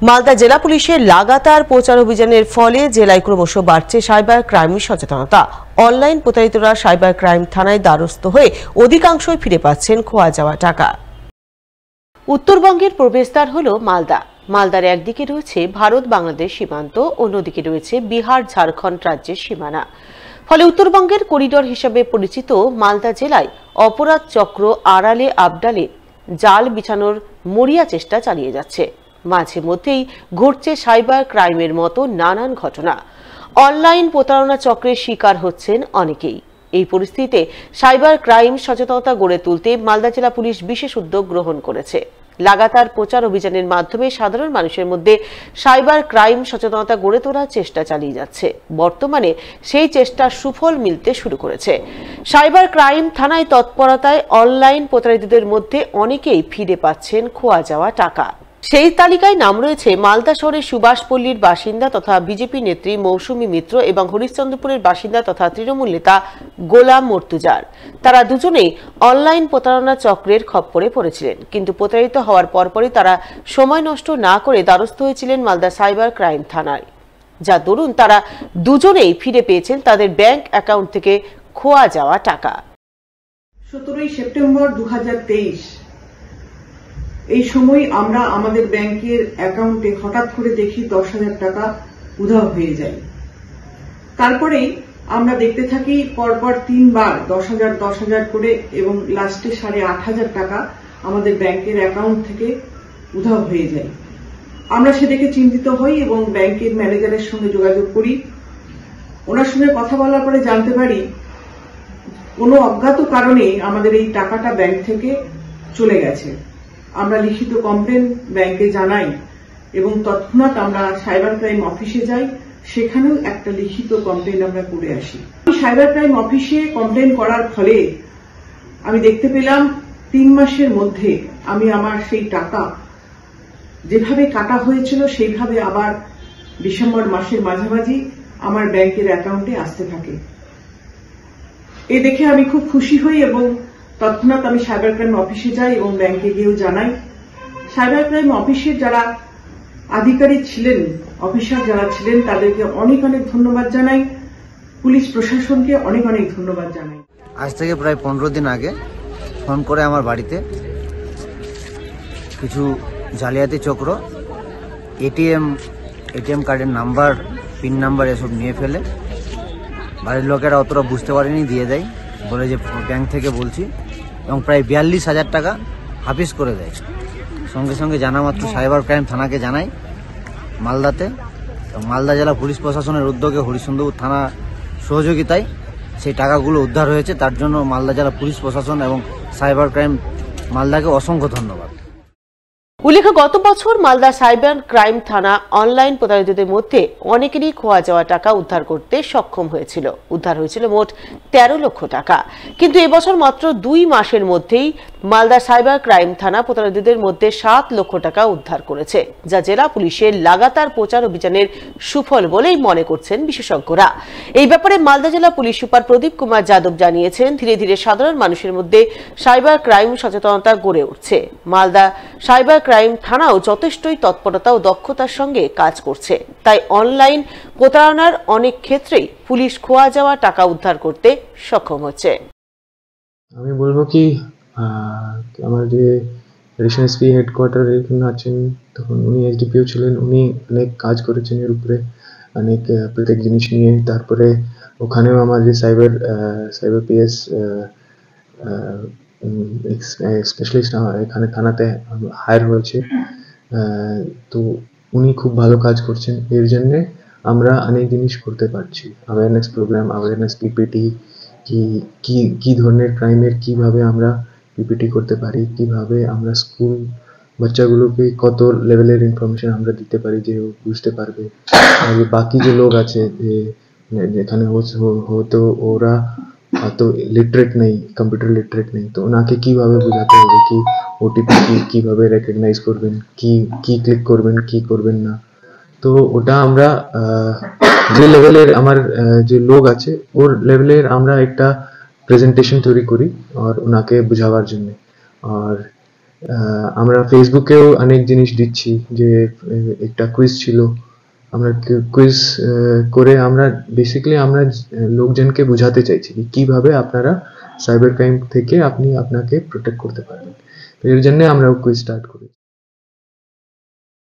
মালদা জেলা পুলিশের লাগাতার প্রচার অভিযানের ফলে জেলায় ক্রমশ বাড়ছে সাইবার ক্রাইম সচেতনতা। অনলাইন প্রতারিতরা সাইবার ক্রাইম থানায় দ্বারস্থ হয়ে অধিকাংশই ফিরে পাচ্ছেন খোয়া যাওয়া টাকা। উত্তরবঙ্গের প্রবেশদ্বার হল মালদা। মালদার একদিকে রয়েছে ভারত বাংলাদেশ সীমান্ত, অন্যদিকে রয়েছে বিহার ঝাড়খণ্ড রাজ্যের সীমানা। ফলে উত্তরবঙ্গের করিডোর হিসেবে পরিচিত মালদা জেলায় অপরাধ চক্র আড়ালে আবডালে জাল বিছানোর মরিয়া চেষ্টা চালিয়ে যাচ্ছে। মাঝে মধ্যেই ঘটছে সাইবার ক্রাইমের মতো নানান ঘটনা। অনলাইন প্রতারণা চক্রের শিকার হচ্ছেন অনেকেই। এই পরিস্থিতিতে সাইবার ক্রাইম সচেতনতা গড়ে তুলতে মালদা জেলা পুলিশ বিশেষ উদ্যোগ গ্রহণ করেছে। লাগাতার প্রচার অভিযানের মাধ্যমে সাধারণ মানুষের মধ্যে সাইবার ক্রাইম সচেতনতা গড়ে তোলার চেষ্টা চালিয়ে যাচ্ছে। বর্তমানে সেই চেষ্টার সুফল মিলতে শুরু করেছে। সাইবার ক্রাইম থানায় তৎপরতায় অনলাইন প্রতারিতদের মধ্যে অনেকেই ফিরে পাচ্ছেন খোয়া যাওয়া টাকা। সেই তালিকায় নাম রয়েছে মালদা শহরের সুভাষপল্লীর বাসিন্দা তথা বিজেপি নেত্রী মৌসুমী মিত্র এবং হরিশ্চন্দ্রপুরের বাসিন্দা তথা তৃণমূল নেতা গোলাম মর্তুজার। তারা দুজনেই অনলাইন প্রতারণা চক্রের খপ্পরে পড়েছিলেন, কিন্তু প্রতারিত হওয়ার পরপরই তারা সময় নষ্ট না করে দ্বারস্থ হয়েছিলেন মালদা সাইবার ক্রাইম থানায়, যা দরুন তারা দুজনেই ফিরে পেয়েছেন তাদের ব্যাংক অ্যাকাউন্ট থেকে খোয়া যাওয়া টাকা। 17 সেপ্টেম্বর 2023 এই সময় আমরা আমাদের ব্যাংকের অ্যাকাউন্টে হঠাৎ করে দেখি 10,000 টাকা উধাও হয়ে যায়। তারপরেই আমরা দেখতে থাকি পরপর 3 বার 10,000 করে এবং লাস্টে 8,500 টাকা আমাদের ব্যাংকের অ্যাকাউন্ট থেকে উধাও হয়ে যায়। আমরা সে দেখে চিন্তিত হই এবং ব্যাংকের ম্যানেজারের সঙ্গে যোগাযোগ করি। ওনার সঙ্গে কথা বলার পরে জানতে পারি কোনো অজ্ঞাত কারণে আমাদের এই টাকাটা ব্যাংক থেকে চলে গেছে। আমরা লিখিত কমপ্লেন ব্যাংকে জানাই এবং তৎক্ষণাৎ আমরা সাইবার ক্রাইম অফিসে যাই, সেখানেও একটা লিখিত কমপ্লেন আমরা করে আসি। সাইবার ক্রাইম অফিসে কমপ্লেন করার ফলে আমি দেখতে পেলাম 3 মাসের মধ্যে আমি আমার সেই টাকা যেভাবে কাটা হয়েছিল সেইভাবে আবার ডিসেম্বর মাসের মাঝামাঝি আমার ব্যাংকের অ্যাকাউন্টে আসতে থাকে। এ দেখে আমি খুব খুশি হই এবং তৎক্ষণাৎ আমি সাইবার ক্রাইম অফিসে যাই এবং ব্যাংকে গিয়েও জানাই। সাইবার ক্রাইম অফিসের যারা আধিকারিক ছিলেন, অফিসার যারা ছিলেন, তাদেরকে অনেক অনেক ধন্যবাদ জানাই। পুলিশ প্রশাসনকে অনেক অনেক ধন্যবাদ জানাই। আজ থেকে প্রায় 15 দিন আগে ফোন করে আমার বাড়িতে কিছু জালিয়াতি চক্র এটিএম কার্ডের নাম্বার, পিন নাম্বার এসব নিয়ে ফেলে। বাড়ির লোকেরা অতটা বুঝতে পারেনি, দিয়ে দেয়, বলে যে ব্যাংক থেকে বলছি, এবং প্রায় 42,000 টাকা হাফিস করে দেয়। সঙ্গে সঙ্গে জানা মাত্র সাইবার ক্রাইম থানাকে জানাই মালদাতে। মালদা জেলা পুলিশ প্রশাসনের উদ্যোগে হরিশ্চন্দ্রপুর থানা সহযোগিতায় সেই টাকাগুলো উদ্ধার হয়েছে। তার জন্য মালদা জেলা পুলিশ প্রশাসন এবং সাইবার ক্রাইম মালদাকে অসংখ্য ধন্যবাদ। উল্লেখ্য, গত বছর মালদা সাইবার ক্রাইম থানা অনলাইন প্রতারিতদের মধ্যে অনেকেরই খোয়া যাওয়া টাকা উদ্ধার করতে সক্ষম হয়েছিল। উদ্ধার হয়েছিল মোট 13 লক্ষ টাকা। কিন্তু এবছর মাত্র 2 মাসের মধ্যেই মালদা সাইবার ক্রাইম থানা প্রতারিতদের মধ্যে 7 লক্ষ টাকা উদ্ধার করেছে, যা জেলা পুলিশের লাগাতার প্রচার অভিযানের সুফল বলেই মনে করছেন বিশেষজ্ঞরা। এই ব্যাপারে মালদা জেলা পুলিশ সুপার প্রদীপ কুমার যাদব জানিয়েছেন, ধীরে ধীরে সাধারণ মানুষের মধ্যে সাইবার ক্রাইম সচেতনতা গড়ে উঠছে। মালদা সাইবার ক্রাইম থানাও যথেষ্টই তৎপরতা ও দক্ষতার সঙ্গে কাজ করছে। তাই অনলাইন প্রতারণার অনেক ক্ষেত্রেই পুলিশ খোয়া যাওয়া টাকা উদ্ধার করতে সক্ষম হচ্ছে। আমি বলবো কি আমার যে এডিশনাল এসপি হেডকোয়ার্টার এখানে আছেন, তখন উনি এসডিপিও ছিলেন, উনি অনেক কাজ করেছেন এর উপরে, অনেক প্রত্যেক জিনিস নিয়ে। তারপরে ওখানেও আমার যে সাইবার পিএস স্পেশালিস্ট এখানে থানাতে হায়ার হয়েছে, তো উনি খুব ভালো কাজ করছেন। এর জন্যে আমরা অনেক জিনিস করতে পারছি, অ্যাওয়ারনেস প্রোগ্রাম, অ্যাওয়ারনেস পিপিটি, কি ধরনের ক্রাইমের কিভাবে আমরা পিপিটি করতে পারি, কিভাবে আমরা স্কুল বাচ্চাগুলোকে কত লেভেলের ইনফরমেশন আমরা দিতে পারি যে ও বুঝতে পারবে। আর বাকি যে লোক আছে যেখানে হয়তো ওরা তো লিটারেট নেই, কম্পিউটার লিটারেট নেই, তো ওনাকে কিভাবে বোঝাতে হবে কি ওটিপি কিভাবে রেকগনাইজ করবেন, কি ক্লিক করবেন, কি করবেন না। তো ওটা আমরা যে লেভেলের আমার যে লোক আছে ওর লেভেলের আমরা একটা প্রেজেন্টেশন তৈরি করি আর ওনাকে বোঝাবার জন্য। আর আমরা ফেসবুকেও অনেক জিনিস দিচ্ছি, যে একটা কুইজ ছিল, আমরা কুইজ করে আমরা বেসিক্যালি আমরা লোকজনকে বোঝাতে চাইছি কি কিভাবে আপনারা সাইবার ক্রাইম থেকে আপনি আপনাকে প্রোটেক্ট করতে পারবেন। তো এর জন্য আমরা কুইজ স্টার্ট করেছি।